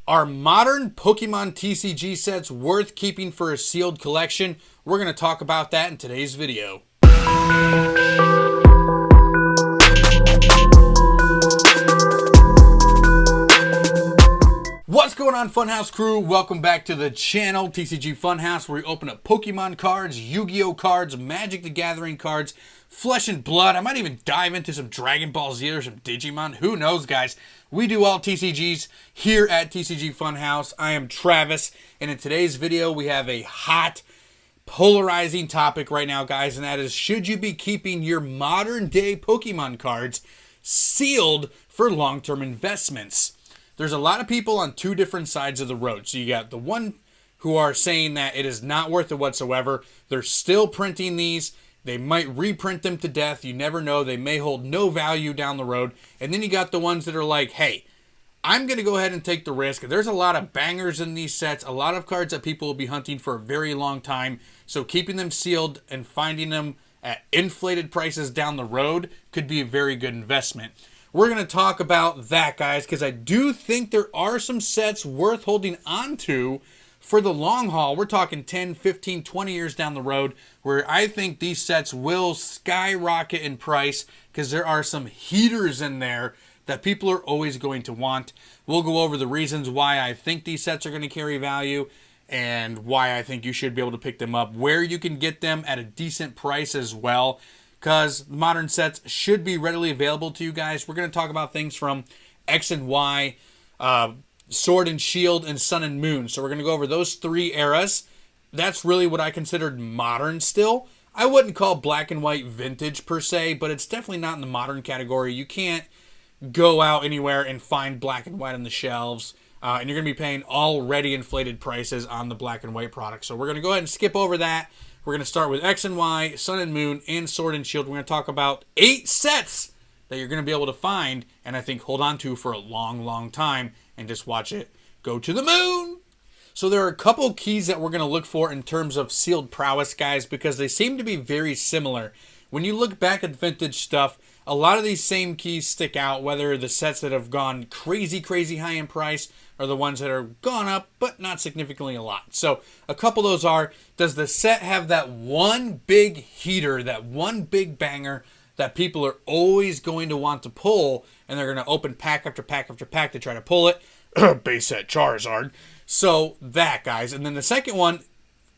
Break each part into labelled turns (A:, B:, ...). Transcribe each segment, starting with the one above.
A: Are modern Pokemon TCG sets worth keeping for a sealed collection? We're going to talk about that in today's video. What's going on, Funhouse crew? Welcome back to the channel, TCG Funhouse, where we open up Pokemon cards, Yu-Gi-Oh cards, Magic the Gathering cards, Flesh and Blood. I might even dive into some Dragon Ball Z or some Digimon. Who knows, guys? We do all TCGs here at TCG Funhouse. I am Travis, and in today's video, we have a hot, polarizing topic right now, guys, and that is, should you be keeping your modern-day Pokemon cards sealed for long-term investments? There's a lot of people on two different sides of the road. So you got the one who are saying that it is not worth it whatsoever. They're still printing these. They might reprint them to death. You never know. They may hold no value down the road. And then you got the ones that are like, hey, I'm going to go ahead and take the risk. There's a lot of bangers in these sets, a lot of cards that people will be hunting for a very long time. So keeping them sealed and finding them at inflated prices down the road could be a very good investment. We're going to talk about that, guys, because I do think there are some sets worth holding on to for the long haul. We're talking 10, 15, 20 years down the road, where I think these sets will skyrocket in price because there are some heaters in there that people are always going to want. We'll go over the reasons why I think these sets are going to carry value and why I think you should be able to pick them up, where you can get them at a decent price as well, because modern sets should be readily available to you guys. We're going to talk about things from X and Y, Sword and Shield, and Sun and Moon. So we're going to go over those three eras. That's really what I considered modern still. I wouldn't call black and white vintage per se, but it's definitely not in the modern category. You can't go out anywhere and find black and white on the shelves, and you're going to be paying already inflated prices on the black and white products. So we're going to go ahead and skip over that. We're going to start with X and Y, Sun and Moon, and Sword and Shield. We're going to talk about 8 sets that you're going to be able to find and I think hold on to for a long, long time and just watch it go to the moon. So there are a couple keys that we're going to look for in terms of sealed prowess, guys, because they seem to be very similar. When you look back at vintage stuff, a lot of these same keys stick out, whether the sets that have gone crazy, crazy high in price are the ones that are gone up, but not significantly a lot. So a couple of those are, does the set have that one big heater, that one big banger that people are always going to want to pull, and they're going to open pack after pack after pack to try to pull it? Base set Charizard. So that, guys. And then the second one,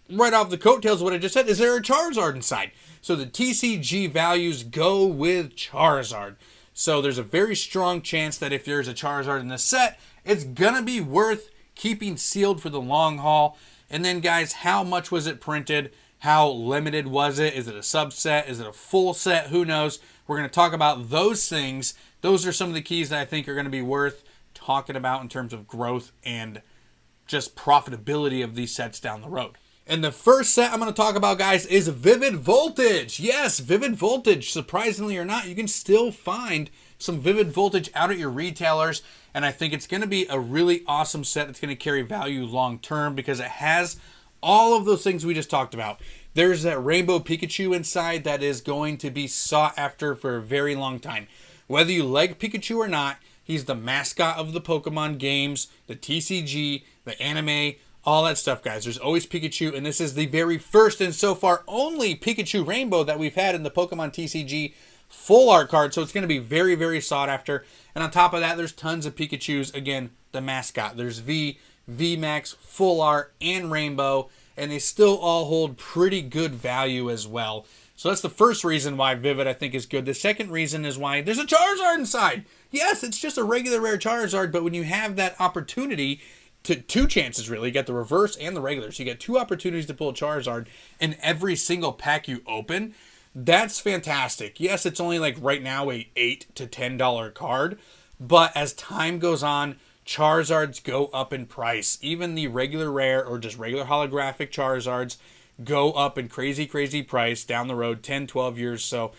A: right off the coattails of what I just said, is there a Charizard inside? So the TCG values go with Charizard. So there's a very strong chance that if there's a Charizard in the set, it's going to be worth keeping sealed for the long haul. And then, guys, how much was it printed? How limited was it? Is it a subset? Is it a full set? Who knows? We're going to talk about those things. Those are some of the keys that I think are going to be worth talking about in terms of growth and just profitability of these sets down the road. And the first set I'm going to talk about, guys, is Vivid Voltage. Yes, Vivid Voltage. Surprisingly or not, you can still find some Vivid Voltage out at your retailers. And I think it's going to be a really awesome set that's going to carry value long term because it has all of those things we just talked about. There's that Rainbow Pikachu inside that is going to be sought after for a very long time. Whether you like Pikachu or not, he's the mascot of the Pokemon games, the TCG, the anime, all that stuff, guys. There's always Pikachu, and this is the very first and so far only Pikachu Rainbow that we've had in the Pokemon TCG full art card, so it's going to be very, very sought after. And on top of that, there's tons of Pikachus. Again, the mascot. There's V, VMAX, full art, and Rainbow, and they still all hold pretty good value as well. So that's the first reason why Vivid, I think, is good. The second reason is why there's a Charizard inside. Yes, it's just a regular rare Charizard, but when you have that opportunity, two chances really, you get the reverse and the regular, so you get 2 opportunities to pull a Charizard in every single pack you open. That's fantastic. Yes, it's only like right now a $8 to $10 card, but as time goes on, Charizards go up in price. Even the regular rare or just regular holographic Charizards go up in crazy, crazy price down the road, 10, 12 years. So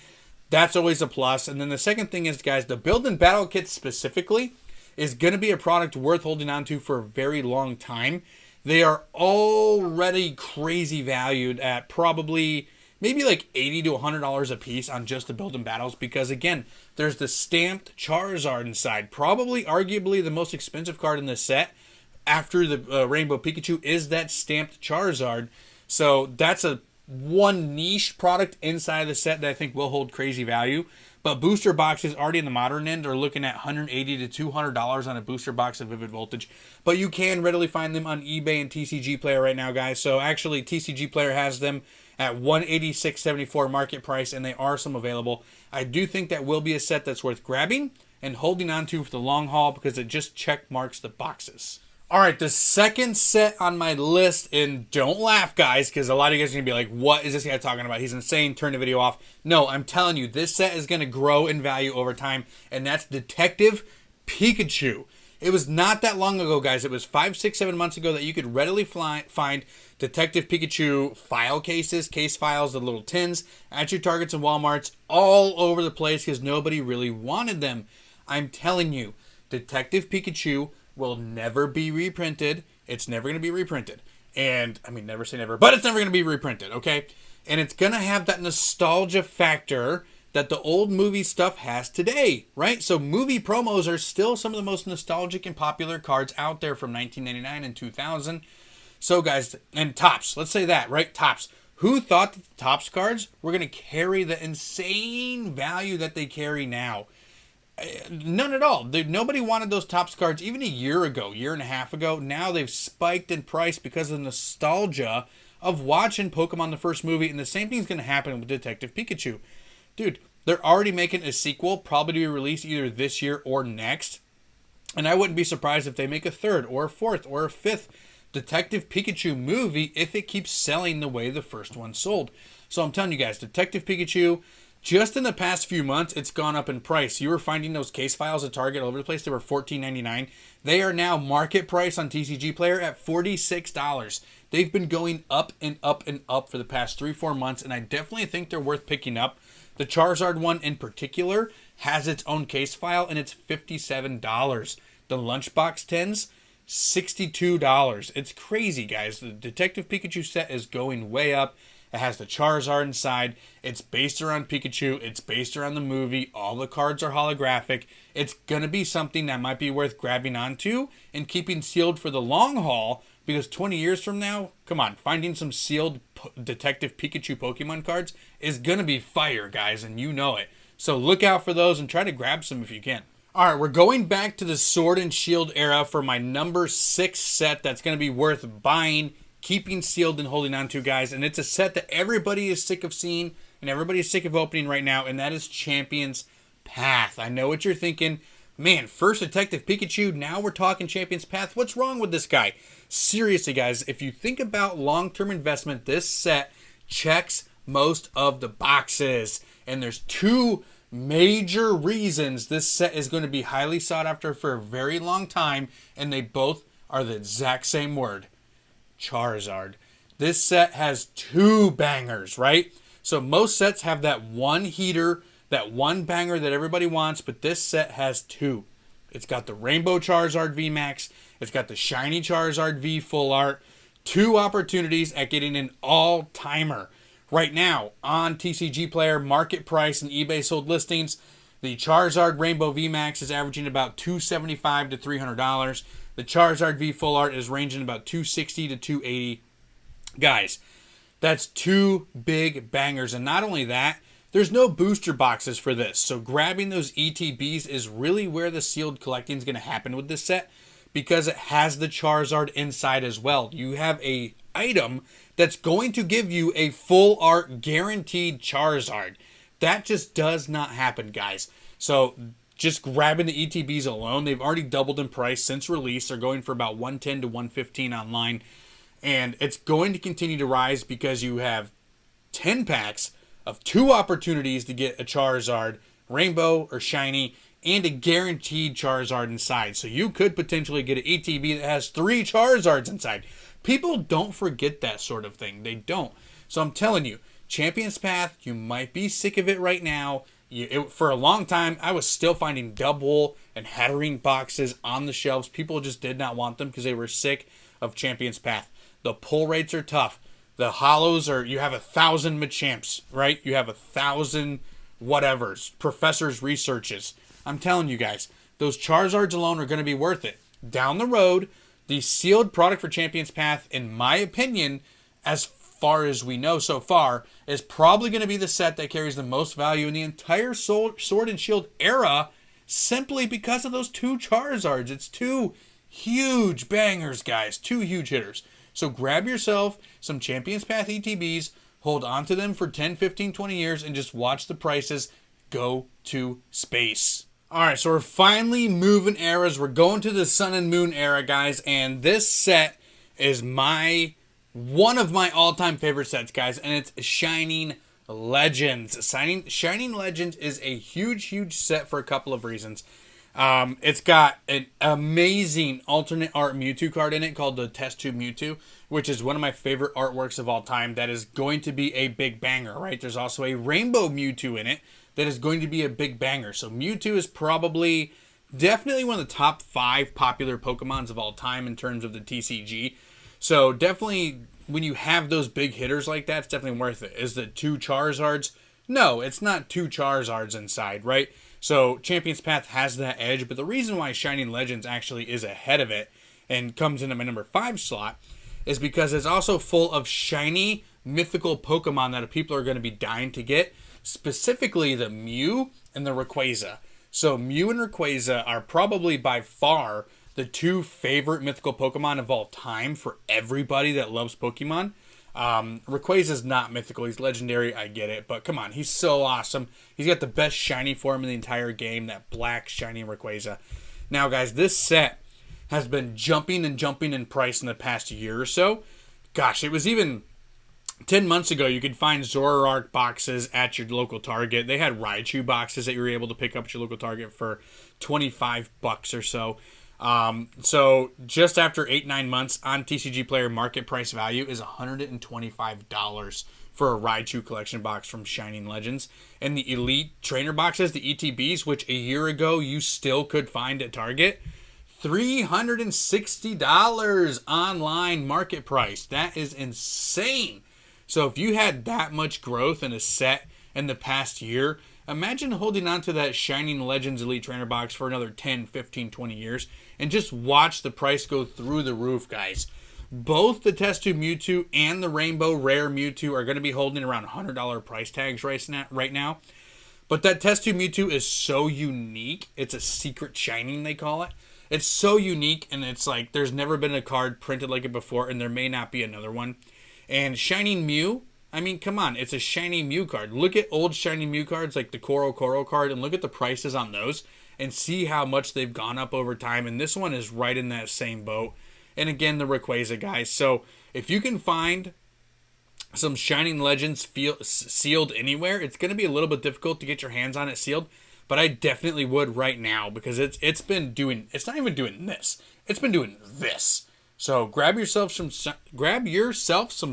A: that's always a plus. And then the second thing is, guys, the build and battle kits specifically is going to be a product worth holding on to for a very long time. They are already crazy valued at probably maybe like $80 to $100 a piece on just the build and battles, because again, there's the stamped Charizard inside, probably arguably the most expensive card in this set, after the Rainbow Pikachu is that stamped Charizard. So that's a one niche product inside of the set that I think will hold crazy value. But booster boxes already in the modern end are looking at $180 to $200 on a booster box of Vivid Voltage. But you can readily find them on eBay and TCG Player right now, guys. So actually, TCG Player has them at $186.74 market price, and they are some available. I do think that will be a set that's worth grabbing and holding on to for the long haul because it just check marks the boxes. All right, the second set on my list, and don't laugh, guys, because a lot of you guys are going to be like, what is this guy talking about? He's insane. Turn the video off. No, I'm telling you, this set is going to grow in value over time, and that's Detective Pikachu. It was not that long ago, guys. It was 5, 6, 7 months ago that you could readily find Detective Pikachu file cases, case files, the little tins, at your Targets and Walmarts, all over the place because nobody really wanted them. I'm telling you, Detective Pikachu will never be reprinted. It's never going to be reprinted. And, I mean, never say never, but it's never going to be reprinted, okay? And it's going to have that nostalgia factor that the old movie stuff has today, right? So movie promos are still some of the most nostalgic and popular cards out there from 1999 and 2000. So, guys, and Topps, let's say that, right? Topps. Who thought that the Topps cards were going to carry the insane value that they carry now? None at all. Nobody wanted those Topps cards even a year ago, year and a half ago. Now they've spiked in price because of the nostalgia of watching Pokemon the first movie, and the same thing's going to happen with Detective Pikachu. Dude, they're already making a sequel, probably to be released either this year or next, and I wouldn't be surprised if they make a third or a fourth or a fifth Detective Pikachu movie if it keeps selling the way the first one sold. So I'm telling you guys, Detective Pikachu, just in the past few months, it's gone up in price. You were finding those case files at Target all over the place. They were $14.99. They are now market price on TCG Player at $46. They've been going up and up and up for the past 3-4 months, and I definitely think they're worth picking up. The Charizard one in particular has its own case file, and it's $57. The Lunchbox tins, $62. It's crazy, guys. The Detective Pikachu set is going way up. It has the Charizard inside. It's based around Pikachu. It's based around the movie. All the cards are holographic. It's going to be something that might be worth grabbing onto and keeping sealed for the long haul, because 20 years from now, come on, finding some sealed Detective Pikachu Pokemon cards is going to be fire, guys, and you know it. So look out for those and try to grab some if you can. All right, we're going back to the Sword and Shield era for my number 6 set that's going to be worth buying, keeping sealed, and holding on to, guys. And it's a set that everybody is sick of seeing and everybody is sick of opening right now, and that is Champion's Path. I know what you're thinking. Man, first Detective Pikachu, now we're talking Champion's Path. What's wrong with this guy? Seriously, guys, if you think about long-term investment, this set checks most of the boxes. And there's 2 major reasons this set is going to be highly sought after for a very long time, and they both are the exact same word: Charizard. This set has 2 bangers, right? So most sets have that one heater, that one banger that everybody wants, but this set has 2. It's got the Rainbow Charizard VMAX. It's got the Shiny Charizard V Full Art. 2 opportunities at getting an all-timer. Right now, on TCG Player, market price, and eBay sold listings, the Charizard Rainbow VMAX is averaging about $275 to $300. The Charizard V Full Art is ranging about $260 to $280. Guys, that's 2 big bangers. And not only that, there's no booster boxes for this. So grabbing those ETBs is really where the sealed collecting is going to happen with this set, because it has the Charizard inside as well. You have a item that's going to give you a full art guaranteed Charizard. That just does not happen, guys. So just grabbing the ETBs alone, they've already doubled in price since release. They're going for about $110 to $115 online. And it's going to continue to rise because you have 10 packs of 2 opportunities to get a Charizard, Rainbow or Shiny, and a guaranteed Charizard inside. So you could potentially get an ETB that has 3 Charizards inside. People don't forget that sort of thing. They don't. So I'm telling you, Champion's Path, you might be sick of it right now. For a long time, I was still finding double and Hatterene boxes on the shelves. People just did not want them because they were sick of Champion's Path. The pull rates are tough. The hollows are, you have 1,000 Machamps, right? You have 1,000 whatevers, professors' researches. I'm telling you guys, those Charizards alone are going to be worth it. Down the road, the sealed product for Champions Path, in my opinion, as far as we know so far, is probably going to be the set that carries the most value in the entire Sword and Shield era, simply because of those 2 Charizards. It's 2 huge bangers, guys. 2 huge hitters. So grab yourself some Champions Path ETBs, hold on to them for 10, 15, 20 years, and just watch the prices go to space. Alright, so we're finally moving eras. We're going to the Sun and Moon era, guys, and this set is one of my all-time favorite sets, guys, and it's Shining Legends. Shining Legends is a huge, huge set for a couple of reasons. It's got an amazing alternate art Mewtwo card in it called the Test Tube Mewtwo, which is one of my favorite artworks of all time. That is going to be a big banger, right? There's also a Rainbow Mewtwo in it that is going to be a big banger. So Mewtwo is definitely one of the top 5 popular Pokemons of all time in terms of the TCG. So definitely, when you have those big hitters like that, it's definitely worth it. Is it 2 Charizards? No, it's not 2 Charizards inside, right? So Champions Path has that edge, but the reason why Shining Legends actually is ahead of it and comes into my number 5 slot is because it's also full of shiny mythical Pokemon that people are going to be dying to get, specifically the Mew and the Rayquaza. So Mew and Rayquaza are probably by far the 2 favorite mythical Pokemon of all time for everybody that loves Pokemon. Rayquaza's not mythical, he's legendary, I get it, but come on, he's so awesome. He's got the best shiny form in the entire game, that black shiny Rayquaza. Now guys, this set has been jumping and jumping in price in the past year or so. Gosh, it was even 10 months ago, you could find Zoroark boxes at your local Target. They had Raichu boxes that you were able to pick up at your local Target for $25 or so. So just after 8-9 months on TCG Player, market price value is $125 for a Raichu collection box from Shining Legends. And the Elite Trainer boxes, the ETBs, which a year ago you still could find at Target, $360 online market price. That is insane. So if you had that much growth in a set in the past year, imagine holding on to that Shining Legends Elite Trainer box for another 10, 15, 20 years and just watch the price go through the roof, guys. Both the Test Tube Mewtwo and the Rainbow Rare Mewtwo are going to be holding around $100 price tags right now. But that Test Tube Mewtwo is so unique. It's a secret shining, they call it. It's so unique, and it's like there's never been a card printed like it before, and there may not be another one. And Shining Mew, I mean, come on, it's a shiny Mew card. Look at old shiny Mew cards like the Koro card and look at the prices on those and see how much they've gone up over time. And this one is right in that same boat. And again, the Rayquaza, guys. So if you can find some Shining Legends sealed anywhere, it's going to be a little bit difficult to get your hands on it sealed. But I definitely would right now because it's not even doing this. It's been doing this. So grab yourself some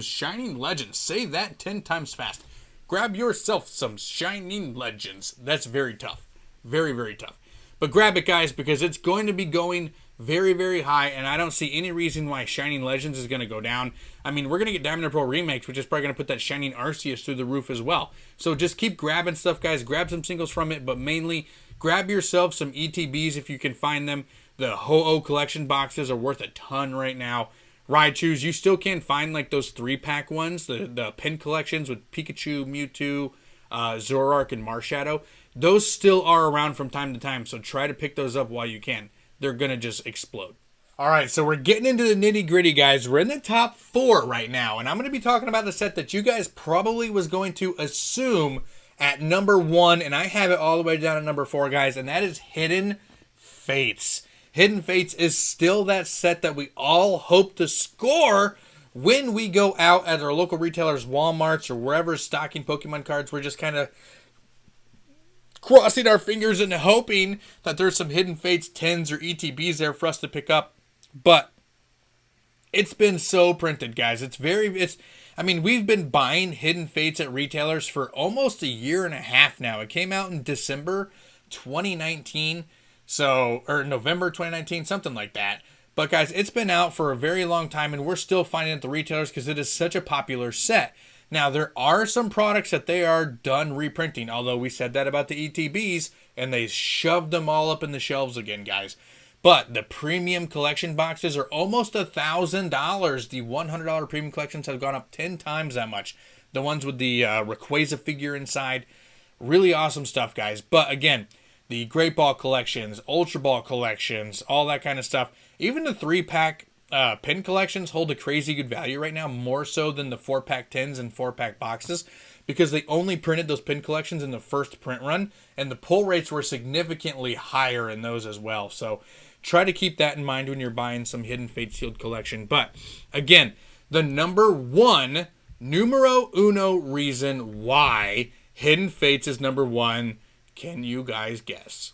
A: Shining Legends. Say that 10 times fast. Grab yourself some Shining Legends. That's very tough. Very, very tough. But grab it, guys, because it's going to be going very, very high, and I don't see any reason why Shining Legends is going to go down. I mean, we're going to get Diamond and Pearl remakes, which is probably going to put that Shining Arceus through the roof as well. So just keep grabbing stuff, guys. Grab some singles from it, but mainly grab yourself some ETBs if you can find them. The Ho-Oh collection boxes are worth a ton right now. Raichus, you still can find like those 3-pack ones, the pin collections with Pikachu, Mewtwo, Zoroark, and Marshadow. Those still are around from time to time, so try to pick those up while you can. They're going to just explode. All right, so we're getting into the nitty-gritty, guys. We're in the top 4 right now, and I'm going to be talking about the set that you guys probably was going to assume at number 1, and I have it all the way down at number 4, guys, and that is Hidden Fates. Hidden Fates is still that set that we all hope to score when we go out at our local retailers, Walmarts, or wherever stocking Pokemon cards. We're just kind of crossing our fingers and hoping that there's some Hidden Fates 10s or ETBs there for us to pick up. But it's been so printed, guys. I mean, we've been buying Hidden Fates at retailers for almost a year and a half now. It came out in December 2019. Or November 2019, something like that. But guys, it's been out for a very long time, and we're still finding it at the retailers because it is such a popular set. Now, there are some products that they are done reprinting, although we said that about the ETBs, and they shoved them all up in the shelves again, guys. But the premium collection boxes are almost $1,000. The $100 premium collections have gone up 10 times that much. The ones with the Rayquaza figure inside. Really awesome stuff, guys. But again, the Great Ball collections, Ultra Ball collections, all that kind of stuff. Even the 3-pack pin collections hold a crazy good value right now, more so than the 4-pack tins and 4-pack boxes, because they only printed those pin collections in the first print run, and the pull rates were significantly higher in those as well. So try to keep that in mind when you're buying some Hidden Fate sealed collection. But again, the numero uno reason why Hidden Fates is number one, can you guys guess?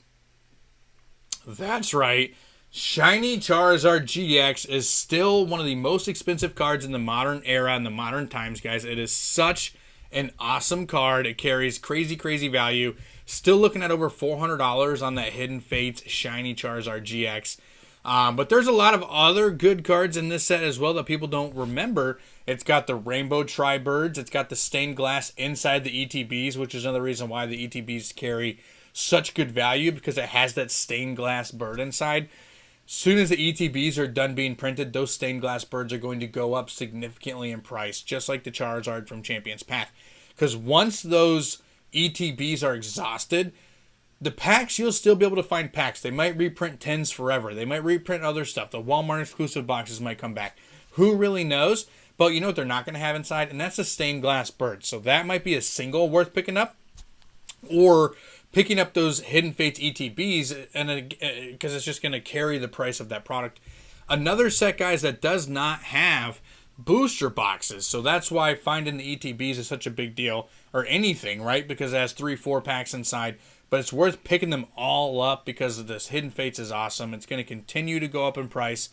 A: That's right. Shiny Charizard GX is still one of the most expensive cards in the modern era, in the modern times, guys. It is such an awesome card. It carries crazy, crazy value. Still looking at over $400 on that Hidden Fates Shiny Charizard GX. But there's a lot of other good cards in this set as well that people don't remember. It's got the Rainbow Tri-Birds. It's got the stained glass inside the ETBs, which is another reason why the ETBs carry such good value, because it has that stained glass bird inside. As soon as the ETBs are done being printed, those stained glass birds are going to go up significantly in price, just like the Charizard from Champion's Path. Because once those ETBs are exhausted, the packs, you'll still be able to find packs. They might reprint 10s forever. They might reprint other stuff. The Walmart exclusive boxes might come back. Who really knows? But you know what they're not going to have inside? And that's a stained glass bird. So that might be a single worth picking up. Or picking up those Hidden Fates ETBs, and because it's just going to carry the price of that product. Another set, guys, that does not have booster boxes. So that's why finding the ETBs is such a big deal. Or anything, right? Because it has 3-4 packs inside. But it's worth picking them all up because of this Hidden Fates is awesome. It's going to continue to go up in price.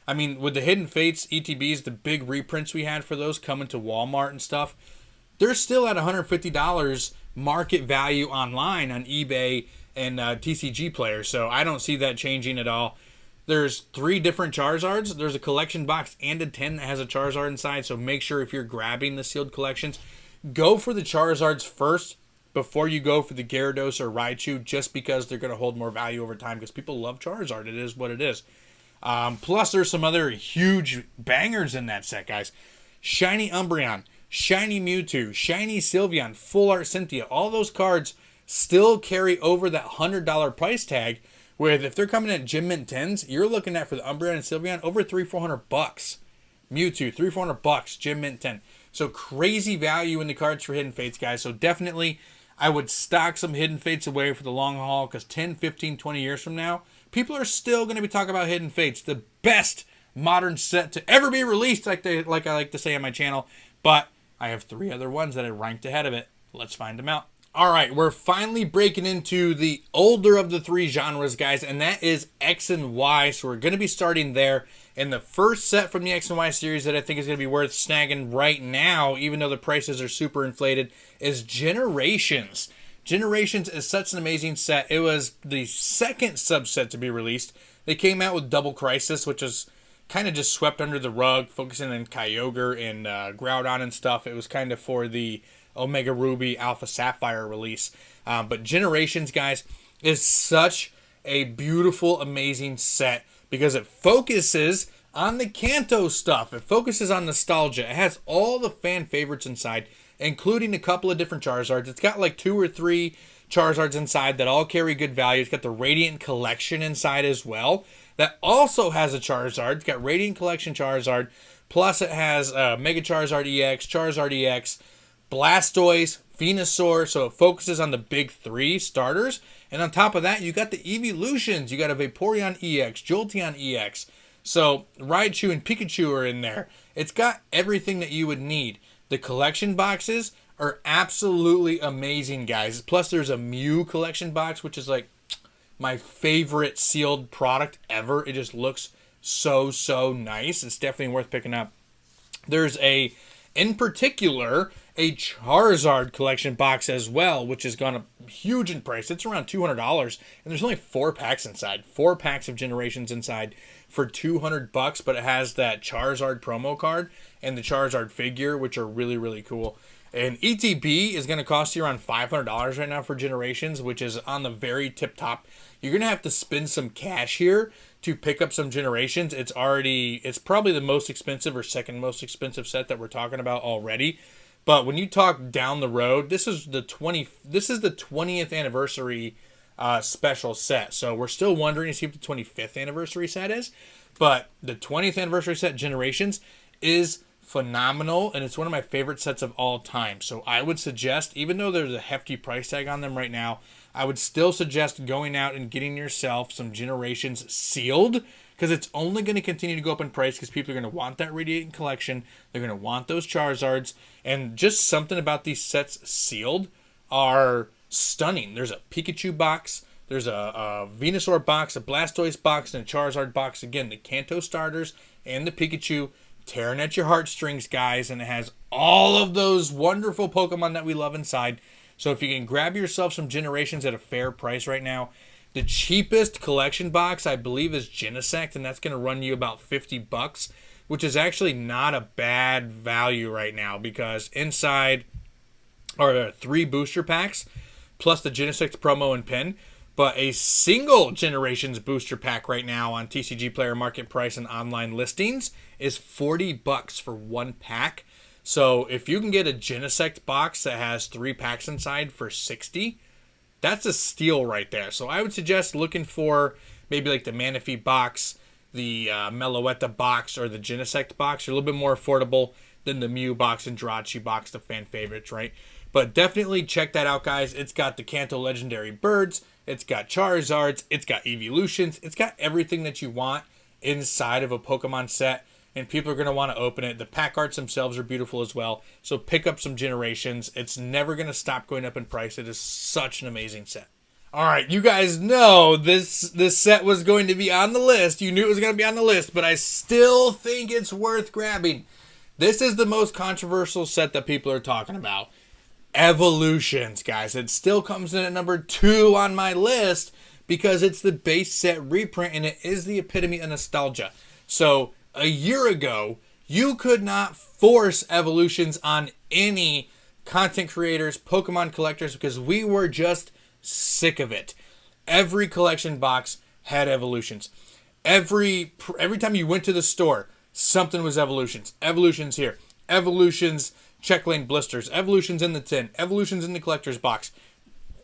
A: I mean, with the Hidden Fates ETBs, the big reprints we had for those coming to Walmart and stuff, they're still at $150 market value online on eBay and TCG Player. So I don't see that changing at all. There's 3 different Charizards. There's a collection box and a tin that has a Charizard inside. So make sure if you're grabbing the sealed collections, go for the Charizards first before you go for the Gyarados or Raichu, just because they're going to hold more value over time, because people love Charizard. It is what it is. Plus, there's some other huge bangers in that set, guys. Shiny Umbreon, Shiny Mewtwo, Shiny Sylveon, Full Art Cynthia. All those cards still carry over that $100 price tag, with if they're coming at Gym Mint 10s, you're looking at, for the Umbreon and Sylveon, over $300-400 bucks. Mewtwo, $300-400 bucks, Gym Mint 10. So crazy value in the cards for Hidden Fates, guys. So definitely, I would stock some Hidden Fates away for the long haul, because 10, 15, 20 years from now, people are still going to be talking about Hidden Fates, the best modern set to ever be released, like I like to say on my channel. But I have 3 other ones that I ranked ahead of it. Let's find them out. All right, we're finally breaking into the older of the 3 genres, guys, and that is X and Y. So we're going to be starting there. And the first set from the X and Y series that I think is going to be worth snagging right now, even though the prices are super inflated, is Generations. Generations is such an amazing set. It was the second subset to be released. They came out with Double Crisis, which is kind of just swept under the rug, focusing on Kyogre and Groudon and stuff. It was kind of for the Omega Ruby Alpha Sapphire release. But Generations, guys, is such a beautiful, amazing set, because it focuses on the Kanto stuff. It focuses on nostalgia. It has all the fan favorites inside, including a couple of different Charizards. It's got like 2 or 3 Charizards inside that all carry good value. It's got the Radiant Collection inside as well. That also has a Charizard. It's got Radiant Collection Charizard. Plus it has Mega Charizard EX, Charizard EX, Blastoise, Venusaur. So it focuses on the big 3 starters. And on top of that, you got the Evolutions. You got a Vaporeon EX, Jolteon EX. So Raichu and Pikachu are in there. It's got everything that you would need. The collection boxes are absolutely amazing, guys. Plus there's a Mew collection box, which is like my favorite sealed product ever. It just looks so, so nice. It's definitely worth picking up. There's in particular, a Charizard collection box as well, which has gone up huge in price. It's around $200, and there's only 4 packs inside. 4 packs of Generations inside for $200, but it has that Charizard promo card and the Charizard figure, which are really, really cool. And ETB is going to cost you around $500 right now for Generations, which is on the very tip top. You're going to have to spend some cash here to pick up some Generations. It's probably the most expensive or second most expensive set that we're talking about already. But when you talk down the road, this is the 20th anniversary special set. So we're still wondering to see what the 25th anniversary set is. But the 20th anniversary set, Generations, is phenomenal, and it's one of my favorite sets of all time. So I would suggest, even though there's a hefty price tag on them right now, I would still suggest going out and getting yourself some Generations sealed, because it's only going to continue to go up in price because people are going to want that Radiating Collection. They're going to want those Charizards, and just something about these sets sealed are stunning. There's a Pikachu box, there's a Venusaur box, a Blastoise box, and a Charizard box. Again, the Kanto starters and the Pikachu tearing at your heartstrings, guys, and it has all of those wonderful Pokemon that we love inside. So if you can grab yourself some Generations at a fair price right now, the cheapest collection box I believe is Genesect, and that's going to run you about $50, which is actually not a bad value right now, because inside are 3 booster packs plus the Genesect promo and pin. But a single Generations booster pack right now on TCG Player Market Price and online listings is $40 for one pack. So if you can get a Genesect box that has 3 packs inside for $60, that's a steal right there. So I would suggest looking for maybe like the Manaphy box, the Meloetta box, or the Genesect box. They're a little bit more affordable than the Mew box and Jirachi box, the fan favorites, right? But definitely check that out, guys. It's got the Kanto Legendary Birds. It's got Charizards. It's got Evolutions. It's got everything that you want inside of a Pokemon set. And people are going to want to open it. The pack arts themselves are beautiful as well. So pick up some Generations. It's never going to stop going up in price. It is such an amazing set. All right, you guys know this set was going to be on the list. You knew it was going to be on the list, but I still think it's worth grabbing. This is the most controversial set that people are talking about. Evolutions, guys. It still comes in at number 2 on my list because it's the base set reprint and it is the epitome of nostalgia. So a year ago, you could not force Evolutions on any content creators, Pokemon collectors, because we were just sick of it. Every collection box had Evolutions. Every time you went to the store, something was Evolutions. Evolutions here. Evolutions check lane blisters. Evolutions in the tin. Evolutions in the collector's box.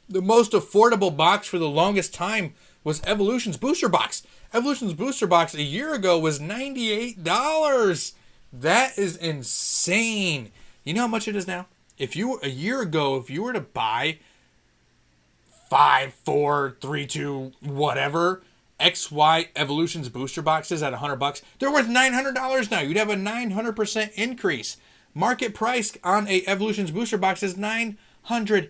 A: The most affordable box for the longest time was Evolutions Booster Box. Evolutions Booster Box a year ago was $98. That is insane. You know how much it is now? A year ago, if you were to buy 5, 4, 3, 2, whatever, XY Evolutions Booster Boxes at $100, they're worth $900 now. You'd have a 900% increase. Market price on a Evolutions Booster Box is $900.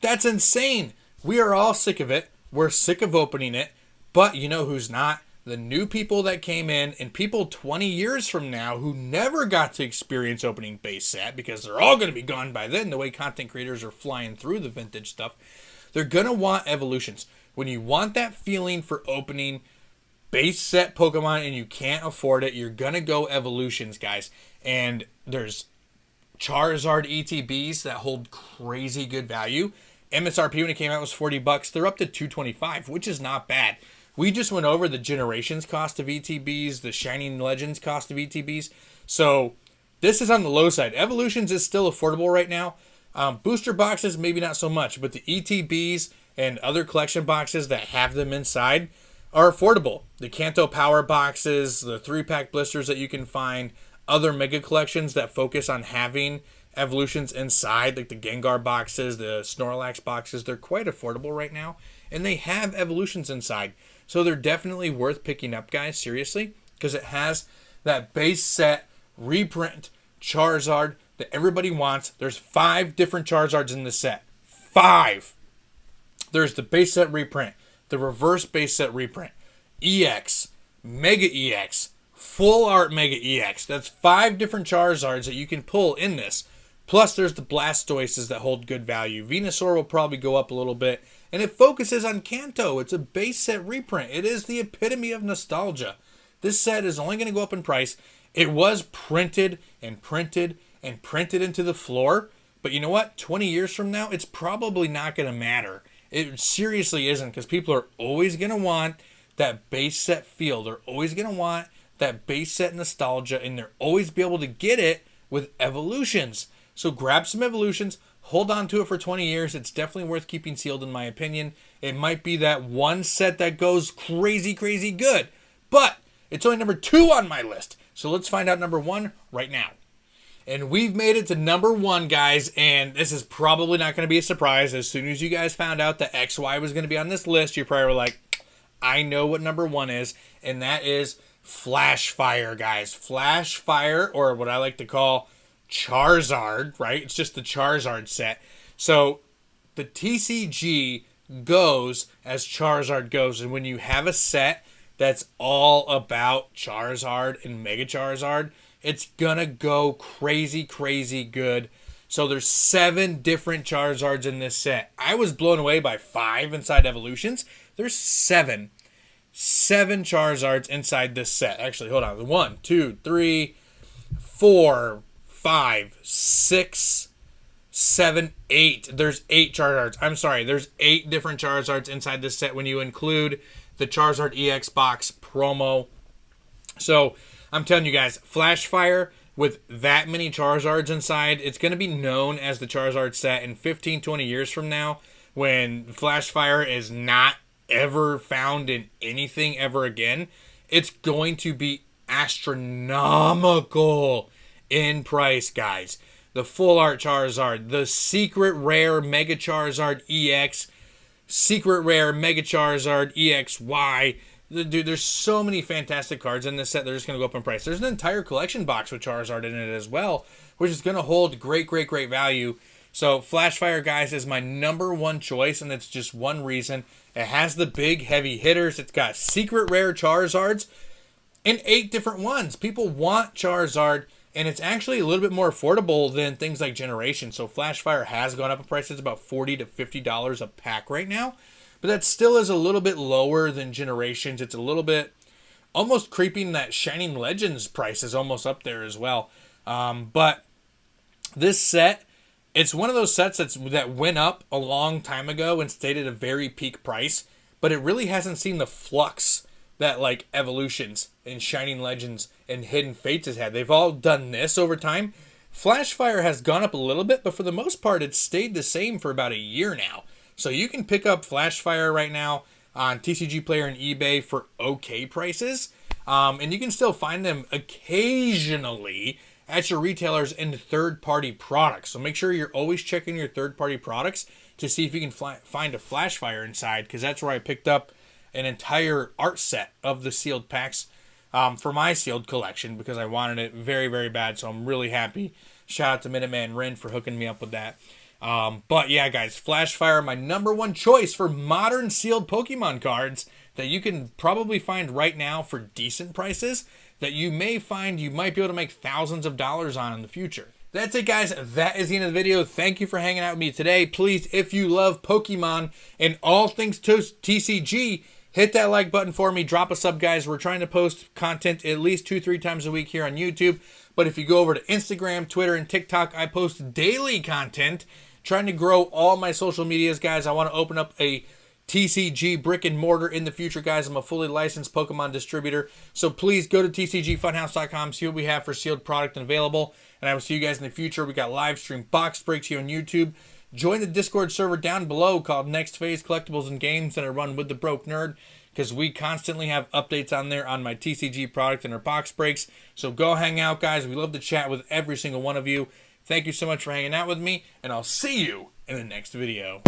A: That's insane. We are all sick of it. We're sick of opening it. But you know who's not? The new people that came in, and people 20 years from now who never got to experience opening base set, because they're all going to be gone by then, the way content creators are flying through the vintage stuff. They're going to want Evolutions. When you want that feeling for opening base set Pokemon and you can't afford it, you're going to go Evolutions, guys. And there's Charizard ETBs that hold crazy good value. MSRP when it came out was $40. They're up to $225, which is not bad. We just went over the Generations cost of ETBs, the Shining Legends cost of ETBs. So this is on the low side. Evolutions is still affordable right now. Booster boxes, maybe not so much, but the ETBs and other collection boxes that have them inside are affordable. The Kanto Power boxes, the 3-pack blisters that you can find, other mega collections that focus on having Evolutions inside, like the Gengar boxes, the Snorlax boxes, they're quite affordable right now. And they have Evolutions inside. So they're definitely worth picking up, guys, seriously, because it has that base set reprint Charizard that everybody wants. There's 5 different Charizards in this set. 5. There's the base set reprint, the reverse base set reprint, EX, Mega EX, Full Art Mega EX. That's 5 different Charizards that you can pull in this. Plus, there's the Blastoises that hold good value. Venusaur will probably go up a little bit. And it focuses on Kanto. It's a base set reprint. It is the epitome of nostalgia. This set is only going to go up in price. It was printed and printed and printed into the floor. But you know what? 20 years from now, it's probably not going to matter. It seriously isn't, because people are always going to want that base set feel. They're always going to want that base set nostalgia, and they'll always be able to get it with evolutions. So grab some evolutions, hold on to it for 20 years. It's definitely worth keeping sealed, in my opinion. It might be that one set that goes crazy, crazy good, but it's only number 2 on my list. So let's find out number 1 right now. And we've made it to number 1, guys, and this is probably not going to be a surprise. As soon as you guys found out that XY was going to be on this list, you probably were like, I know what number 1 is, and that is Flash Fire, guys. Flash Fire, or what I like to call Charizard, right? It's just the Charizard set. So the TCG goes as Charizard goes, and when you have a set that's all about Charizard and Mega Charizard, it's gonna go crazy, crazy good. So there's 7 different Charizards in this set. I was blown away by 5 inside Evolutions. There's 7 Charizards inside this set. Actually, hold on. 1, 2, 3, 4, 5, 6, 7, 8. There's 8 Charizards. I'm sorry. There's 8 different Charizards inside this set when you include the Charizard EX box promo. So I'm telling you guys, Flash Fire with that many Charizards inside, it's going to be known as the Charizard set in 15, 20 years from now, when Flash Fire is not ever found in anything ever again. It's going to be astronomical in price, guys. The full art Charizard, the secret rare Mega Charizard EX, secret rare Mega Charizard EXY. Dude, there's so many fantastic cards in this set. They're just going to go up in price. There's an entire collection box with Charizard in it as well, which is going to hold great, great, great value. So Flash Fire, guys, is my number 1 choice, and it's just one reason. It has the big, heavy hitters. It's got secret rare Charizards and 8 different ones. People want Charizard, and it's actually a little bit more affordable than things like Generation. So Flash Fire has gone up in price. It's about $40 to $50 a pack right now. But that still is a little bit lower than Generations. It's a little bit almost creeping that Shining Legends price is almost up there as well. But this set, it's one of those sets that went up a long time ago and stayed at a very peak price. But it really hasn't seen the flux that like Evolutions and Shining Legends and Hidden Fates has had. They've all done this over time. Flash Fire has gone up a little bit, but for the most part, it's stayed the same for about a year now. So you can pick up Flash Fire right now on TCG Player and eBay for okay prices. And you can still find them occasionally at your retailers in third-party products. So make sure you're always checking your third-party products to see if you can find a Flash Fire inside, because that's where I picked up an entire art set of the sealed packs for my sealed collection, because I wanted it very, very bad. So I'm really happy. Shout out to Minuteman Rin for hooking me up with that. But yeah, guys, Flash Fire, my number 1 choice for modern sealed Pokemon cards that you can probably find right now for decent prices that you may find you might be able to make thousands of dollars on in the future. That's it, guys. That is the end of the video. Thank you for hanging out with me today. Please, if you love Pokemon and all things TCG, hit that like button for me. Drop a sub, guys. We're trying to post content at least 2-3 times a week here on YouTube. But if you go over to Instagram, Twitter, and TikTok, I post daily content. Trying to grow all my social medias, guys. I want to open up a TCG brick and mortar in the future, guys. I'm a fully licensed Pokemon distributor. So please go to TCGFunhouse.com, see what we have for sealed product and available. And I will see you guys in the future. We got live stream box breaks here on YouTube. Join the Discord server down below called Next Phase Collectibles and Games that I run with the Broke Nerd, because we constantly have updates on there on my TCG product and our box breaks. So go hang out, guys. We love to chat with every single one of you. Thank you so much for hanging out with me, and I'll see you in the next video.